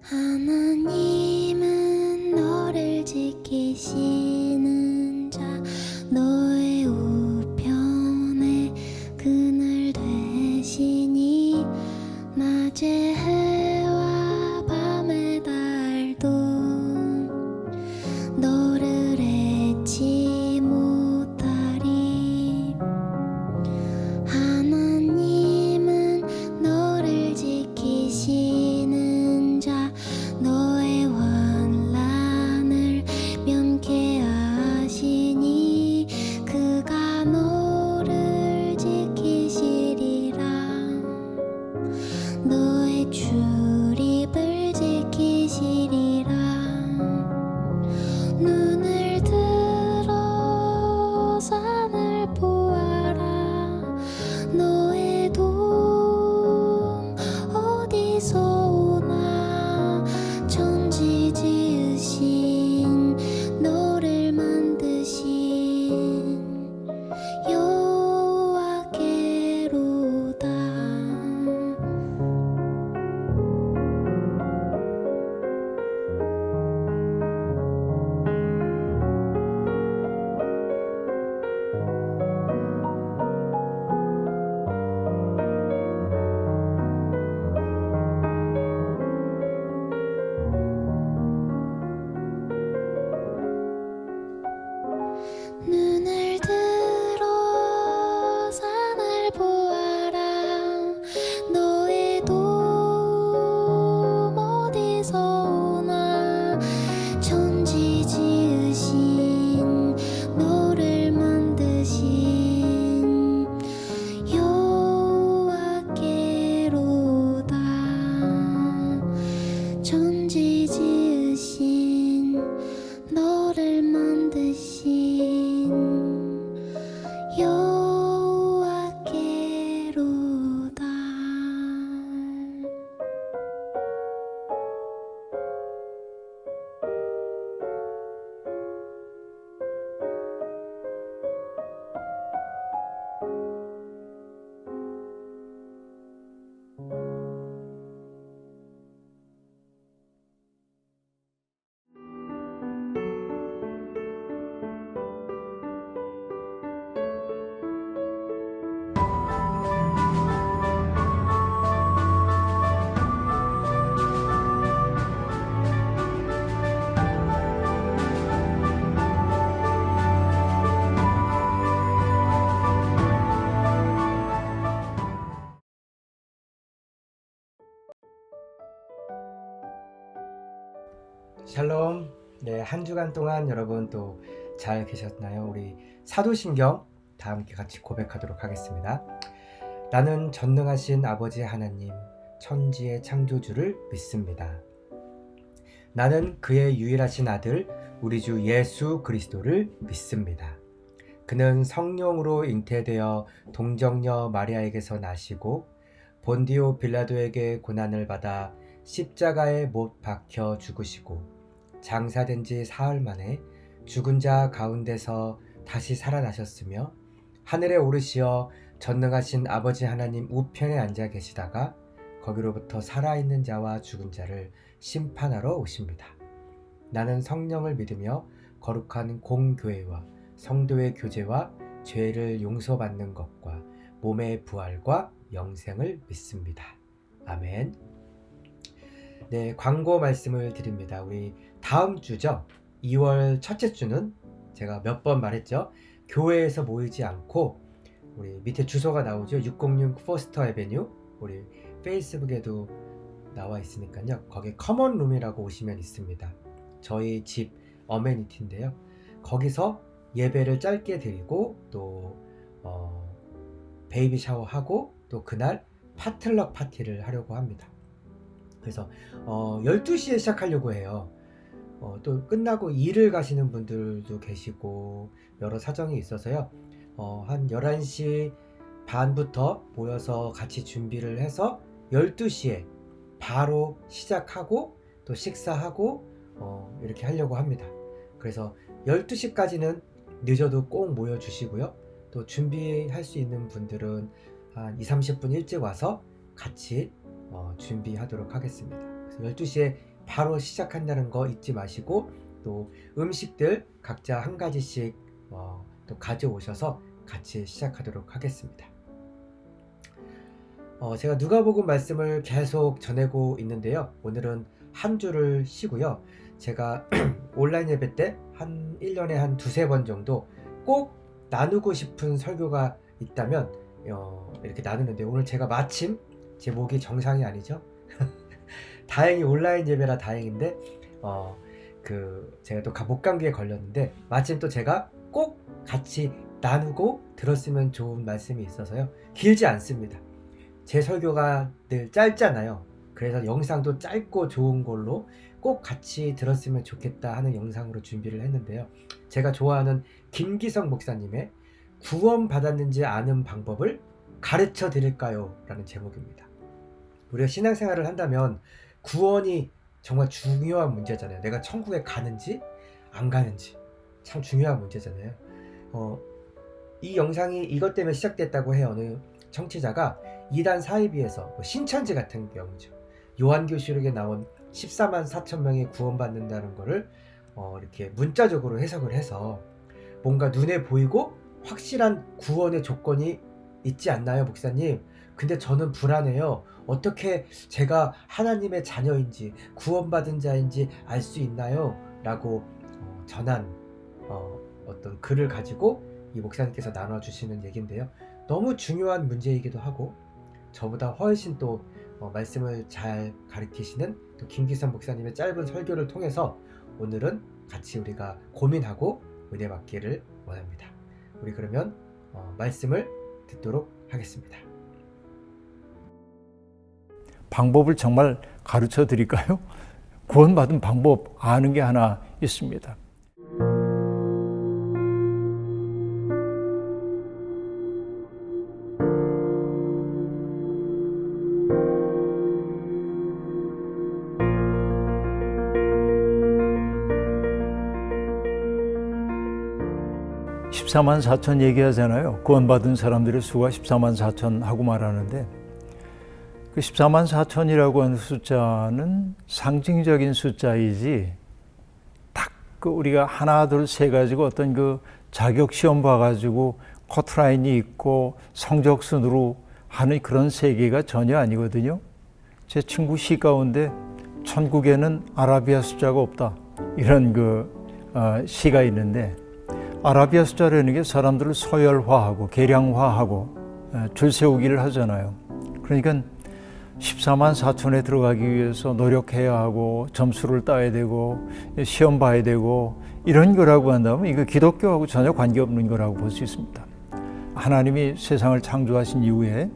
하나님은 너를 지키시는 자, 너의 우편에 그늘 되시니 낮에 해와 밤의 달도 너를 잊지 못하리. 하나님은 너를 지키시는 자, 너의 환난을 면케하시니 그가 너를 지키시리라. 너의 출입을 지키시리라. 눈을 들어 산을 보아라. 너의 도움 어디서 오나. 천지 지으신 너를 만드신 여호와께로다. 눈을 들어 산을 보아라. 너의 도움 어디서 오나. 천지 지으신 너를 만드신 여호와께로다. 천지 지으신 너를 만드신 여호와께로다. 샬롬. 네, 한 주간 동안 여러분 또 잘 계셨나요? 우리 사도신경 다 함께 같이 고백하도록 하겠습니다. 나는 전능하신 아버지 하나님, 천지의 창조주를 믿습니다. 나는 그의 유일하신 아들, 우리 주 예수 그리스도를 믿습니다. 그는 성령으로 잉태되어 동정녀 마리아에게서 나시고 본디오 빌라도에게 고난을 받아 십자가에 못 박혀 죽으시고 장사된 지 사흘 만에 죽은 자 가운데서 다시 살아나셨으며 하늘에 오르시어 전능하신 아버지 하나님 우편에 앉아 계시다가 거기로부터 살아있는 자와 죽은 자를 심판하러 오십니다. 나는 성령을 믿으며 거룩한 공교회와 성도의 교제와 죄를 용서받는 것과 몸의 부활과 영생을 믿습니다. 아멘. 네, 광고 말씀을 드립니다. 우리 다음 주죠. 2월 첫째 주는 제가 몇 번 말했죠. 교회에서 모이지 않고 우리 밑에 주소가 나오죠. 606 포스터 애베뉴. 우리 페이스북에도 나와 있으니까요. 거기 커먼룸이라고 오시면 있습니다. 저희 집 어메니티인데요. 거기서 예배를 짧게 드리고 또 베이비 샤워하고 또 그날 파틀럭 파티를 하려고 합니다. 그래서 12시에 시작하려고 해요. 또 끝나고 일을 가시는 분들도 계시고 여러 사정이 있어서요. 한 11시 반부터 모여서 같이 준비를 해서 12시에 바로 시작하고 또 식사하고 이렇게 하려고 합니다. 그래서 12시까지는 늦어도 꼭 모여주시고요. 또 준비할 수 있는 분들은 한 20-30분 일찍 와서 같이 준비하도록 하겠습니다. 그래서 12시에 바로 시작한다는 거 잊지 마시고 또 음식들 각자 한 가지씩 또 가져오셔서 같이 시작하도록 하겠습니다. 제가 누가복음 말씀을 계속 전하고 있는데요. 오늘은 한 주를 쉬고요. 제가 온라인 예배 때 한 1년에 한 두세 번 정도 꼭 나누고 싶은 설교가 있다면 이렇게 나누는데, 오늘 제가 마침 제 목이 정상이 아니죠. 다행히 온라인 예배라 다행인데 제가 또 목감기에 걸렸는데 마침 또 제가 꼭 같이 나누고 들었으면 좋은 말씀이 있어서요. 길지 않습니다. 제 설교가 늘 짧잖아요. 그래서 영상도 짧고 좋은 걸로 꼭 같이 들었으면 좋겠다 하는 영상으로 준비를 했는데요. 제가 좋아하는 김기성 목사님의 구원받았는지 아는 방법을 가르쳐 드릴까요? 라는 제목입니다. 우리가 신앙생활을 한다면 구원이 정말 중요한 문제잖아요. 내가 천국에 가는지 안 가는지 참 중요한 문제잖아요. 이 영상이 이것 때문에 시작됐다고 해요. 어느 청취자가 이단 사이비에서 신천지 같은 경우죠. 요한계시록에 나온 14만 4천 명이 구원받는다는 거를 이렇게 문자적으로 해석을 해서 뭔가 눈에 보이고 확실한 구원의 조건이 있지 않나요, 목사님? 근데 저는 불안해요. 어떻게 제가 하나님의 자녀인지 구원받은 자인지 알 수 있나요? 라고 전한 어떤 글을 가지고 이 목사님께서 나눠주시는 얘기인데요. 너무 중요한 문제이기도 하고 저보다 훨씬 또 말씀을 잘 가르치시는 또 김기선 목사님의 짧은 설교를 통해서 오늘은 같이 우리가 고민하고 은혜 받기를 원합니다. 우리 그러면 말씀을 듣도록 하겠습니다. 방법을 정말 가르쳐 드릴까요? 구원받은 방법 아는 게 하나 있습니다. (14만 4천) 얘기하잖아요. 구원받은 사람들의 수가 14만 4천 하고 말하는데, 그 14만 4천이라고 하는 숫자는 상징적인 숫자이지 딱 우리가 하나 둘 세 가지고 어떤 그 자격 시험 봐가지고 커트라인이 있고 성적 순으로 하는 그런 세계가 전혀 아니거든요. 제 친구 시 가운데 천국에는 아라비아 숫자가 없다, 이런 시가 있는데, 아라비아 숫자라는 게 사람들을 서열화하고 계량화하고 줄 세우기를 하잖아요. 그러니까 14만 4천에 들어가기 위해서 노력해야 하고 점수를 따야 되고 시험 봐야 되고 이런 거라고 한다면 이거 기독교하고 전혀 관계없는 거라고 볼 수 있습니다. 하나님이 세상을 창조하신 이후에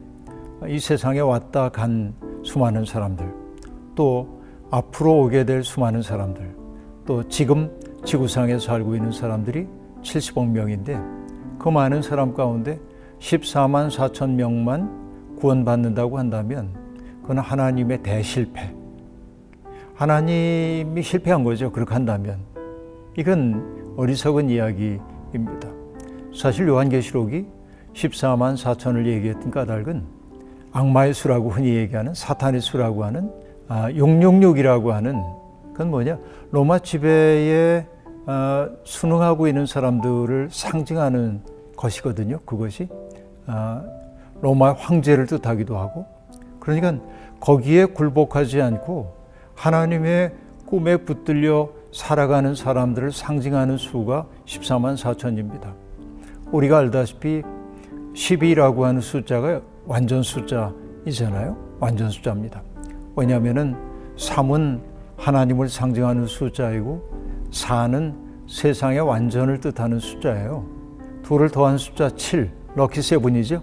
이 세상에 왔다 간 수많은 사람들, 또 앞으로 오게 될 수많은 사람들, 또 지금 지구상에 살고 있는 사람들이 70억 명인데 그 많은 사람 가운데 14만 4천 명만 구원받는다고 한다면 그건 하나님의 대실패, 하나님이 실패한 거죠. 그렇게 한다면 이건 어리석은 이야기입니다. 사실 요한계시록이 14만 4천을 얘기했던 까닭은 악마의 수라고 흔히 얘기하는 사탄의 수라고 하는 666이라고 하는, 그건 뭐냐, 로마 지배에 순응하고 있는 사람들을 상징하는 것이거든요. 그것이 로마 황제를 뜻하기도 하고, 그러니까 거기에 굴복하지 않고 하나님의 꿈에 붙들려 살아가는 사람들을 상징하는 수가 14만 4천입니다. 우리가 알다시피 12라고 하는 숫자가 완전 숫자이잖아요. 완전 숫자입니다. 왜냐하면 3은 하나님을 상징하는 숫자이고 4는 세상의 완전을 뜻하는 숫자예요. 2를 더한 숫자 7, 럭키 세븐이죠.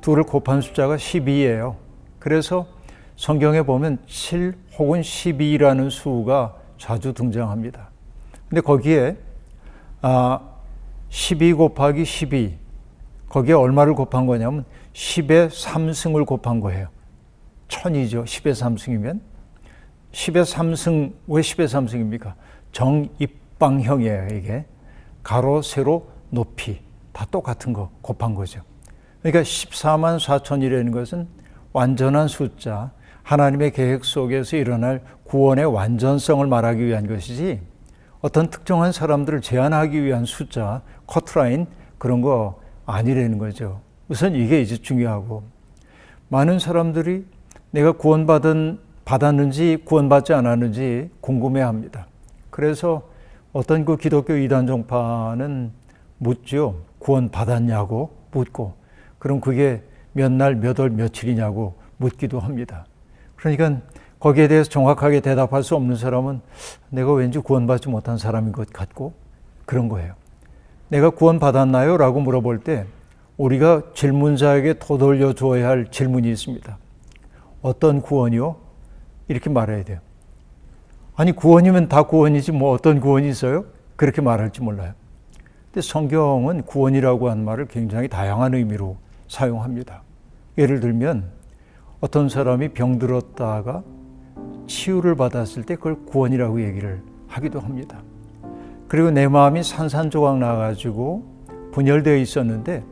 2를 곱한 숫자가 12예요. 그래서 성경에 보면 7 혹은 12라는 수가 자주 등장합니다. 근데 거기에 12 곱하기 12, 거기에 얼마를 곱한 거냐면 10의 3승을 곱한 거예요. 1000이죠. 10의 3승이면 10의 3승, 왜 10의 3승입니까? 정입방형이에요. 이게 가로, 세로, 높이 다 똑같은 거 곱한 거죠. 그러니까 14만 4천이라는 것은 완전한 숫자, 하나님의 계획 속에서 일어날 구원의 완전성을 말하기 위한 것이지 어떤 특정한 사람들을 제한하기 위한 숫자, 커트라인 그런 거 아니라는 거죠. 우선 이게 이제 중요하고 많은 사람들이 내가 받았는지 구원받지 않았는지 궁금해합니다. 그래서 어떤 그 기독교 이단 종파는 묻죠. 구원받았냐고 묻고 그럼 그게 몇 날, 몇 월, 며칠이냐고 묻기도 합니다. 그러니까 거기에 대해서 정확하게 대답할 수 없는 사람은 내가 왠지 구원받지 못한 사람인 것 같고 그런 거예요. 내가 구원받았나요? 라고 물어볼 때 우리가 질문자에게 되돌려 줘야 할 질문이 있습니다. 어떤 구원이요? 이렇게 말해야 돼요. 아니 구원이면 다 구원이지 뭐 어떤 구원이 있어요? 그렇게 말할지 몰라요. 근데 성경은 구원이라고 하는 말을 굉장히 다양한 의미로 사용합니다. 예를 들면 어떤 사람이 병들었다가 치유를 받았을 때 그걸 구원이라고 얘기를 하기도 합니다. 그리고 내 마음이 산산조각 나가지고 분열되어 있었는데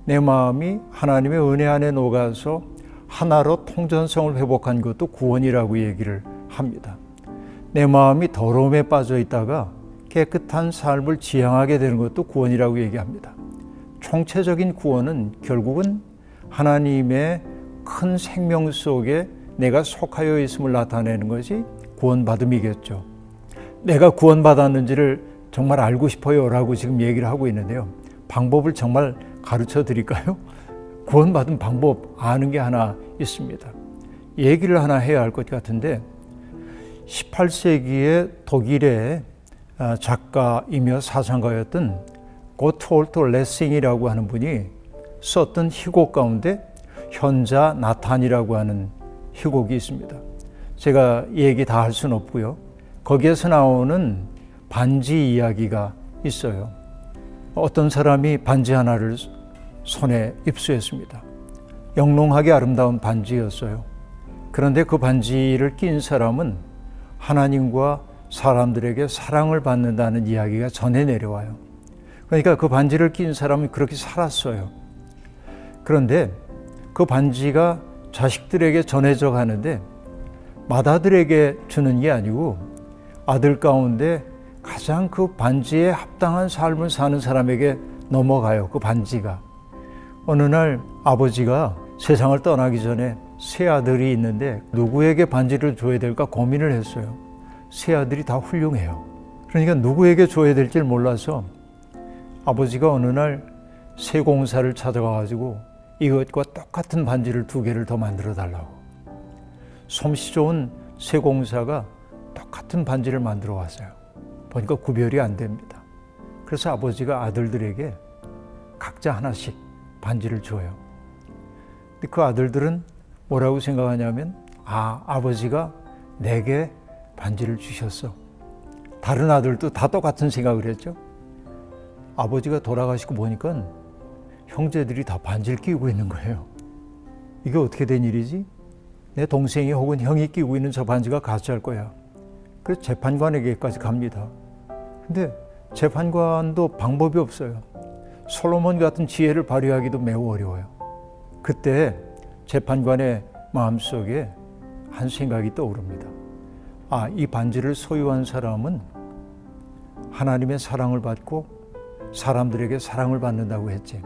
내 마음이 하나님의 은혜 안에 녹아서 하나로 통전성을 회복한 것도 구원이라고 얘기를 합니다. 내 마음이 더러움에 빠져 있다가 깨끗한 삶을 지향하게 되는 것도 구원이라고 얘기합니다. 총체적인 구원은 결국은 하나님의 큰 생명 속에 내가 속하여 있음을 나타내는 것이 구원받음이겠죠. 내가 구원받았는지를 정말 알고 싶어요 라고 지금 얘기를 하고 있는데요. 방법을 정말 가르쳐 드릴까요? 구원받은 방법 아는 게 하나 있습니다. 얘기를 하나 해야 할 것 같은데 18세기의 독일의 작가이며 사상가였던 고트홀트 레싱이라고 하는 분이 썼던 희곡 가운데 현자 나탄이라고 하는 희곡이 있습니다. 제가 얘기 다 할 수는 없고요. 거기에서 나오는 반지 이야기가 있어요. 어떤 사람이 반지 하나를 손에 입수했습니다. 영롱하게 아름다운 반지였어요. 그런데 그 반지를 낀 사람은 하나님과 사람들에게 사랑을 받는다는 이야기가 전해 내려와요. 그러니까 그 반지를 낀 사람은 그렇게 살았어요. 그런데 그 반지가 자식들에게 전해져 가는데 맏아들에게 주는 게 아니고 아들 가운데 가장 그 반지에 합당한 삶을 사는 사람에게 넘어가요. 그 반지가. 어느 날 아버지가 세상을 떠나기 전에 세 아들이 있는데 누구에게 반지를 줘야 될까 고민을 했어요. 세 아들이 다 훌륭해요. 그러니까 누구에게 줘야 될지 몰라서 아버지가 어느 날 쇠공사를 찾아가가지고 이것과 똑같은 반지를 2개를 더 만들어 달라고. 솜씨 좋은 쇠공사가 똑같은 반지를 만들어 왔어요. 보니까 구별이 안 됩니다. 그래서 아버지가 아들들에게 각자 하나씩 반지를 줘요. 근데 그 아들들은 뭐라고 생각하냐면 아버지가 내게 반지를 주셨어. 다른 아들도 다 똑같은 생각을 했죠. 아버지가 돌아가시고 보니까 형제들이 다 반지를 끼고 있는 거예요. 이게 어떻게 된 일이지? 내 동생이 혹은 형이 끼고 있는 저 반지가 가짜일 거야. 그래서 재판관에게까지 갑니다. 근데 재판관도 방법이 없어요. 솔로몬 같은 지혜를 발휘하기도 매우 어려워요. 그때 재판관의 마음속에 한 생각이 떠오릅니다. 이 반지를 소유한 사람은 하나님의 사랑을 받고 사람들에게 사랑을 받는다고 했지.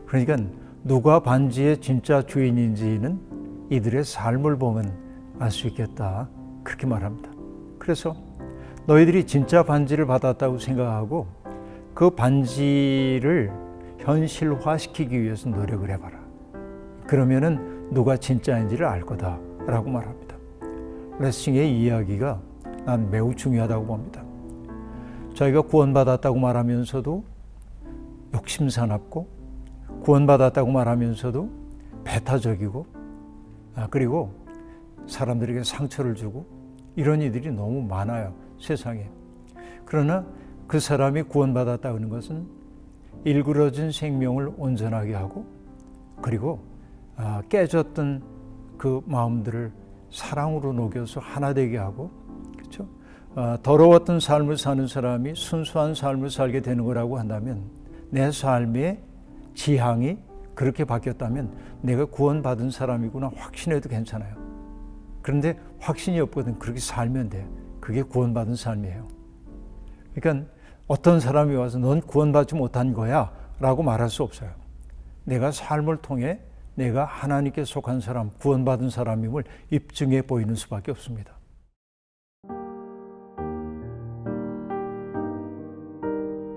그러니까 누가 반지의 진짜 주인인지는 이들의 삶을 보면 알 수 있겠다. 그렇게 말합니다. 그래서 너희들이 진짜 반지를 받았다고 생각하고 그 반지를 현실화시키기 위해서 노력을 해봐라. 그러면은 누가 진짜인지를 알 거다라고 말합니다. 레싱의 이야기가 난 매우 중요하다고 봅니다. 저희가 구원받았다고 말하면서도 욕심사납고 구원받았다고 말하면서도 배타적이고 그리고 사람들에게 상처를 주고 이런 이들이 너무 많아요. 세상에. 그러나 그 사람이 구원받았다는 것은 일그러진 생명을 온전하게 하고 그리고 깨졌던 그 마음들을 사랑으로 녹여서 하나 되게 하고 그렇죠? 더러웠던 삶을 사는 사람이 순수한 삶을 살게 되는 거라고 한다면 내 삶의 지향이 그렇게 바뀌었다면 내가 구원받은 사람이구나 확신해도 괜찮아요. 그런데 확신이 없거든. 그렇게 살면 돼. 그게 구원받은 삶이에요. 그러니까 어떤 사람이 와서 넌 구원받지 못한 거야 라고 말할 수 없어요. 내가 삶을 통해 내가 하나님께 속한 사람, 구원받은 사람임을 입증해 보이는 수밖에 없습니다.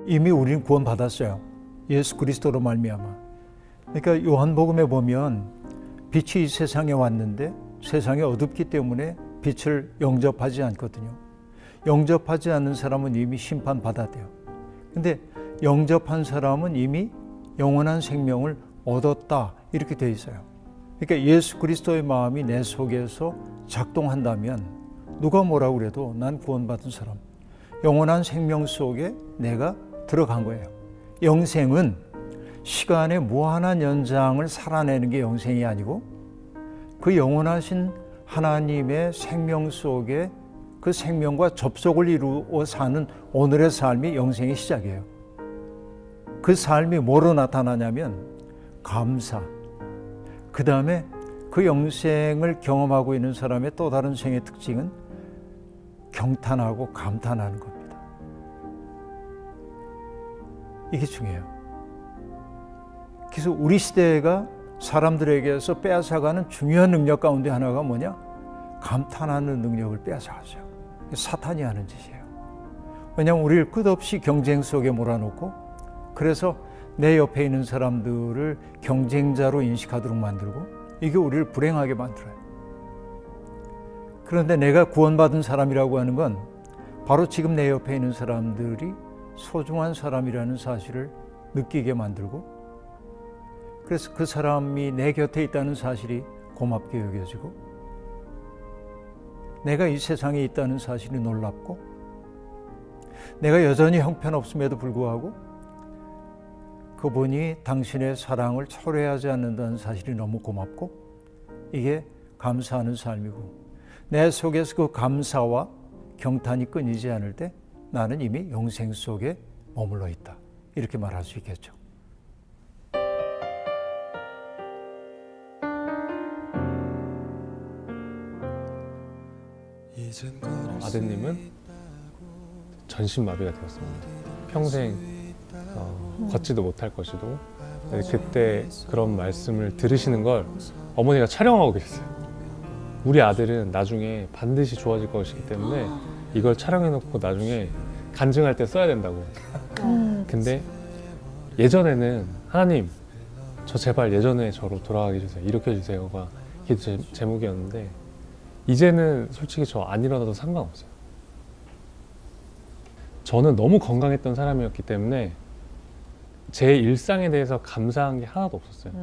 이미 우리는 구원받았어요. 예수 그리스도로 말미암아. 그러니까 요한복음에 보면 빛이 이 세상에 왔는데 세상이 어둡기 때문에 빛을 영접하지 않거든요. 영접하지 않는 사람은 이미 심판받았대요. 근데 영접한 사람은 이미 영원한 생명을 얻었다 이렇게 돼 있어요. 그러니까 예수 그리스도의 마음이 내 속에서 작동한다면 누가 뭐라고 그래도 난 구원받은 사람, 영원한 생명 속에 내가 들어간 거예요. 영생은 시간의 무한한 연장을 살아내는 게 영생이 아니고 그 영원하신 하나님의 생명 속에 그 생명과 접속을 이루어 사는 오늘의 삶이 영생의 시작이에요. 그 삶이 뭐로 나타나냐면 감사, 그 다음에 그 영생을 경험하고 있는 사람의 또 다른 생의 특징은 경탄하고 감탄하는 겁니다. 이게 중요해요. 그래서 우리 시대가 사람들에게서 빼앗아가는 중요한 능력 가운데 하나가 뭐냐? 감탄하는 능력을 빼앗아가죠. 사탄이 하는 짓이에요. 왜냐하면 우리를 끝없이 경쟁 속에 몰아넣고 그래서 내 옆에 있는 사람들을 경쟁자로 인식하도록 만들고 이게 우리를 불행하게 만들어요. 그런데 내가 구원받은 사람이라고 하는 건 바로 지금 내 옆에 있는 사람들이 소중한 사람이라는 사실을 느끼게 만들고 그래서 그 사람이 내 곁에 있다는 사실이 고맙게 여겨지고 내가 이 세상에 있다는 사실이 놀랍고 내가 여전히 형편없음에도 불구하고 그분이 당신의 사랑을 철회하지 않는다는 사실이 너무 고맙고 이게 감사하는 삶이고 내 속에서 그 감사와 경탄이 끊이지 않을 때 나는 이미 영생 속에 머물러 있다. 이렇게 말할 수 있겠죠. 아드님은 전신마비가 되었습니다. 평생 걷지도 못할 것이고 그때 그런 말씀을 들으시는 걸 어머니가 촬영하고 계셨어요. 우리 아들은 나중에 반드시 좋아질 것이기 때문에 이걸 촬영해놓고 나중에 간증할 때 써야 된다고. 근데 예전에는 하나님 저 제발 예전에 저로 돌아가게 해주세요. 이렇게 해주세요가 이게 제목이었는데 이제는 솔직히 저 안 일어나도 상관없어요. 저는 너무 건강했던 사람이었기 때문에 제 일상에 대해서 감사한 게 하나도 없었어요.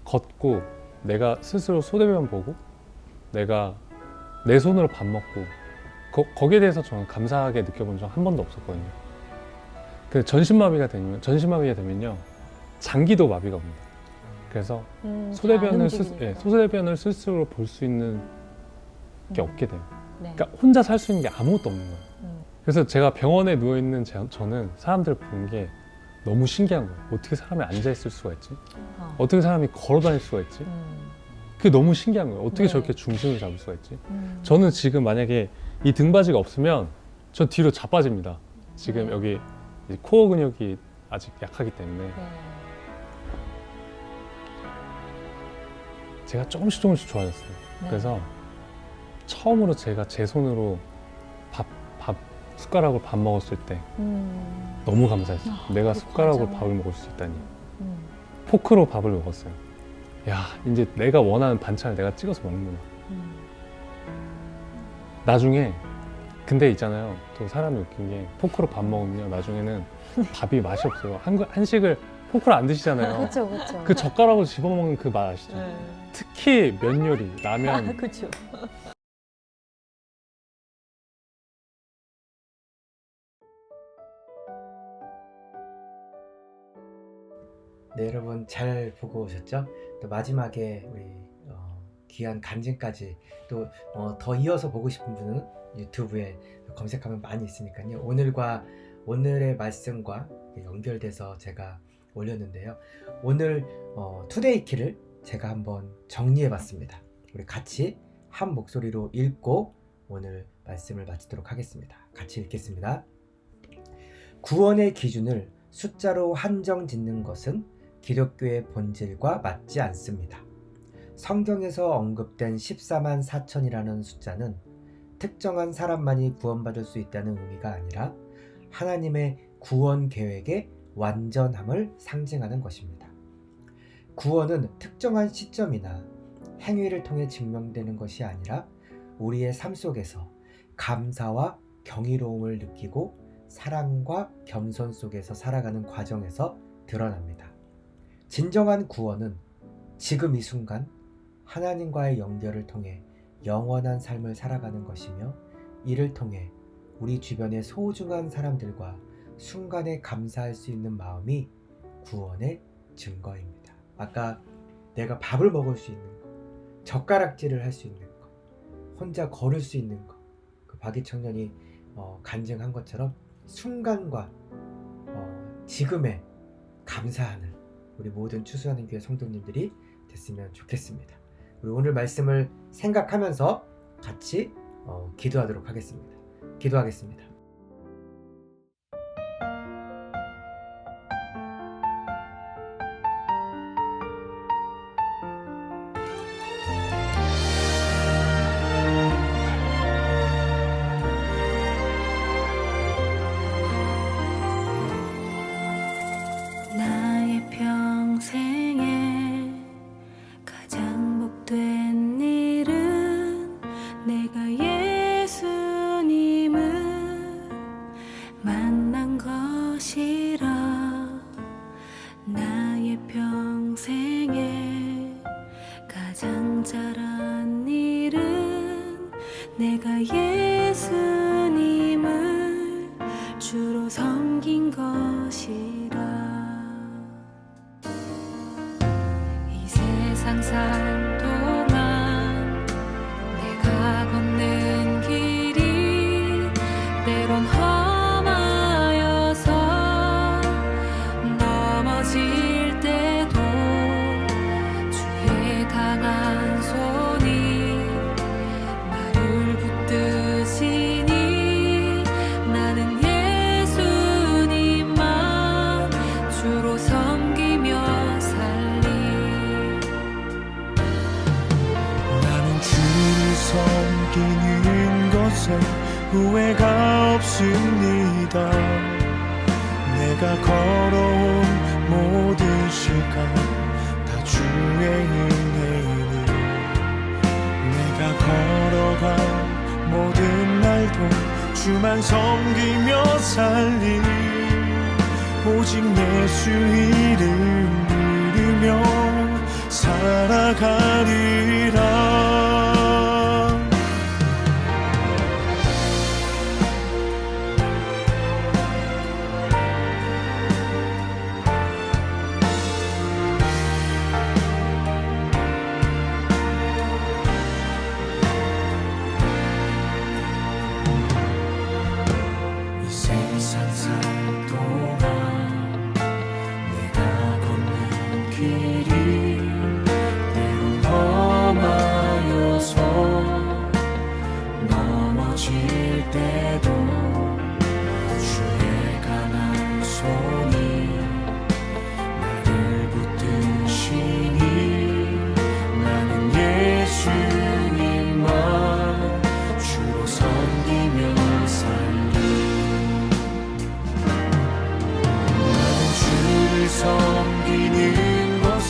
걷고 내가 스스로 소대변 보고 내가 내 손으로 밥 먹고 거기에 대해서 저는 감사하게 느껴본 적 한 번도 없었거든요. 그 전신마비가 되면요 장기도 마비가 옵니다. 그래서 소대변을 스스로 볼 수 있는 게 없게 돼요. 네. 그러니까 혼자 살 수 있는 게 아무것도 없는 거예요. 그래서 제가 병원에 누워있는 저는 사람들 보는 게 너무 신기한 거예요. 어떻게 사람이 앉아있을 수가 있지? 어떻게 사람이 걸어 다닐 수가 있지? 그게 너무 신기한 거예요. 어떻게 네. 저렇게 중심을 잡을 수가 있지? 저는 지금 만약에 이 등받이가 없으면 저 뒤로 자빠집니다. 지금 여기 코어 근육이 아직 약하기 때문에 네. 제가 조금씩 좋아졌어요. 네. 그래서 처음으로 제가 제 손으로 숟가락으로 밥 먹었을 때 너무 감사했어요. 내가 숟가락으로 밥을 먹을 수 있다니. 포크로 밥을 먹었어요. 야, 이제 내가 원하는 반찬을 내가 찍어서 먹는구나. 나중에 근데 있잖아요. 또 사람이 웃긴 게 포크로 밥 먹으면 나중에는 밥이 맛이 없어요. 한식을 포크로 안 드시잖아요. 그렇죠, 그렇죠. 그 젓가락으로 집어먹는 그 맛 아시죠? 네. 특히 면 요리, 라면. 그렇죠. 네, 여러분 잘 보고 오셨죠? 또 마지막에 우리 귀한 간증까지 또 더 이어서 보고 싶은 분은 유튜브에 검색하면 많이 있으니까요. 오늘의 말씀과 연결돼서 제가 올렸는데요. 오늘 투데이 키를 제가 한번 정리해 봤습니다. 우리 같이 한 목소리로 읽고 오늘 말씀을 마치도록 하겠습니다. 같이 읽겠습니다. 구원의 기준을 숫자로 한정 짓는 것은 기독교의 본질과 맞지 않습니다. 성경에서 언급된 14만 4천이라는 숫자는 특정한 사람만이 구원받을 수 있다는 의미가 아니라 하나님의 구원 계획의 완전함을 상징하는 것입니다. 구원은 특정한 시점이나 행위를 통해 증명되는 것이 아니라 우리의 삶 속에서 감사와 경이로움을 느끼고 사랑과 겸손 속에서 살아가는 과정에서 드러납니다. 진정한 구원은 지금 이 순간 하나님과의 연결을 통해 영원한 삶을 살아가는 것이며 이를 통해 우리 주변의 소중한 사람들과 순간에 감사할 수 있는 마음이 구원의 증거입니다. 아까 내가 밥을 먹을 수 있는 것, 젓가락질을 할 수 있는 것, 혼자 걸을 수 있는 것, 그 박이 청년이 간증한 것처럼 순간과 지금에 감사하는 우리 모든 추수하는 교회 성도님들이 됐으면 좋겠습니다. 우리 오늘 말씀을 생각하면서 같이 기도하도록 하겠습니다. 기도하겠습니다. 나의 평생에 가장 복된 일은 내가 예수님을 만난 것이라. 나의 평생에 가장 잘한 일은 내가 예수님을 주로 섬긴 것이라. 이 세상 살 동안 내가 걷는 길이 때론 험하여서 넘어질 때도 주의 강한 손이 나를 붙드시니 나는 예수님만 주로 섬기며 살리. 나는 주를 섬기는 것에 후회가 없습니다. 내가 걸어온 모든 시간 다 주의 은혜이니 내가 걸어간 모든 날도 주만 섬기며 살리. 오직 예수 이름 부르며 살아가리라. 이 세상 살 동안 내가 걷는 길이 때론 험하여서 넘어질 때도 주의 강한 손이 나를 붙드시니 나는 예수님만 주로 섬기며 살리. 나는 주를 섬기는 것에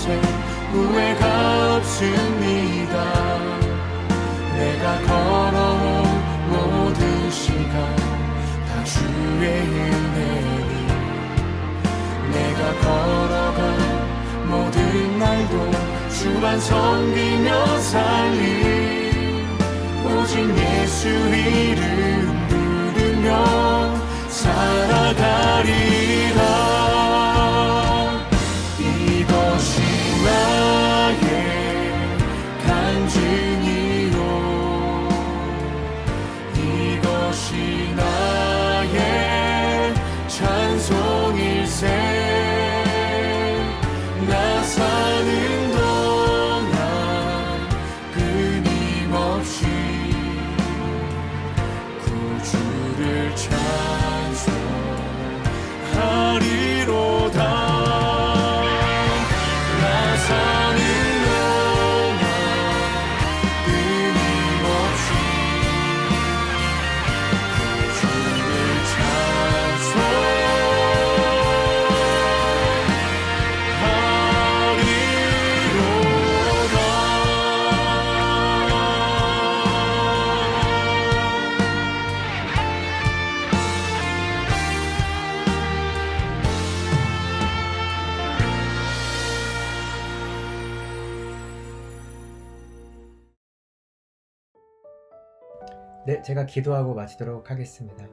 네, 제가 기도하고 마치도록 하겠습니다.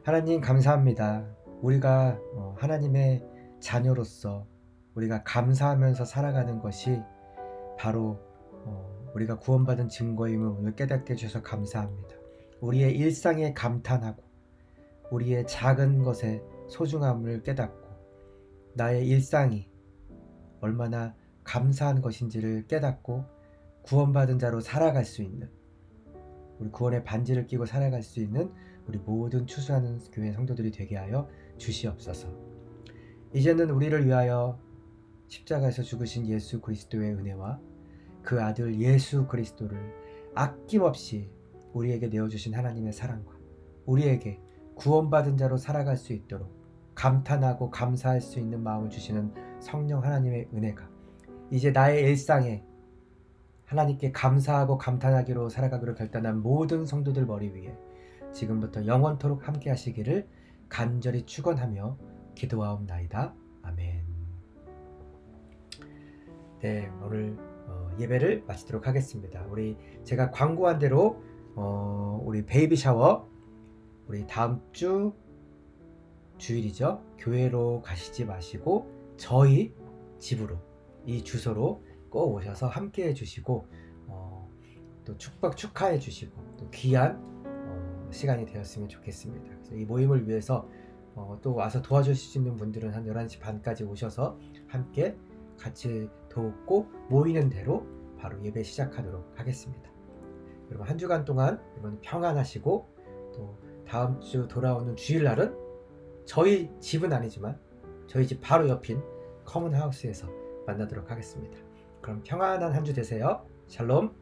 하나님 감사합니다. 우리가 하나님의 자녀로서 우리가 감사하면서 살아가는 것이 바로 우리가 구원받은 증거임을 오늘 깨닫게 해주셔서 감사합니다. 우리의 일상에 감탄하고 우리의 작은 것의 소중함을 깨닫고 나의 일상이 얼마나 감사한 것인지를 깨닫고 구원받은 자로 살아갈 수 있는, 우리 구원의 반지를 끼고 살아갈 수 있는 우리 모든 추수하는 교회 성도들이 되게 하여 주시옵소서. 이제는 우리를 위하여 십자가에서 죽으신 예수 그리스도의 은혜와 그 아들 예수 그리스도를 아낌없이 우리에게 내어주신 하나님의 사랑과 우리에게 구원받은 자로 살아갈 수 있도록 감탄하고 감사할 수 있는 마음을 주시는 성령 하나님의 은혜가 이제 나의 일상에 하나님께 감사하고 감탄하기로 살아가기로 결단한 모든 성도들 머리 위에 지금부터 영원토록 함께 하시기를 간절히 축원하며 기도하옵나이다. 아멘. 네, 오늘 예배를 마치도록 하겠습니다. 제가 광고한 대로 우리 베이비 샤워 우리 다음 주 주일이죠. 교회로 가시지 마시고 저희 집으로 이 주소로 꼭 오셔서 함께 해주시고 또 축하해 주시고 또 귀한 시간이 되었으면 좋겠습니다. 그래서 이 모임을 위해서 또 와서 도와주실 수 있는 분들은 한 11시 반까지 오셔서 함께 같이 돕고 모이는 대로 바로 예배 시작하도록 하겠습니다. 여러분 한 주간 동안 여러분 평안하시고 또 다음 주 돌아오는 주일날은 저희 집은 아니지만 저희 집 바로 옆인 커먼하우스에서 만나도록 하겠습니다. 그럼 평안한 한 주 되세요. 샬롬.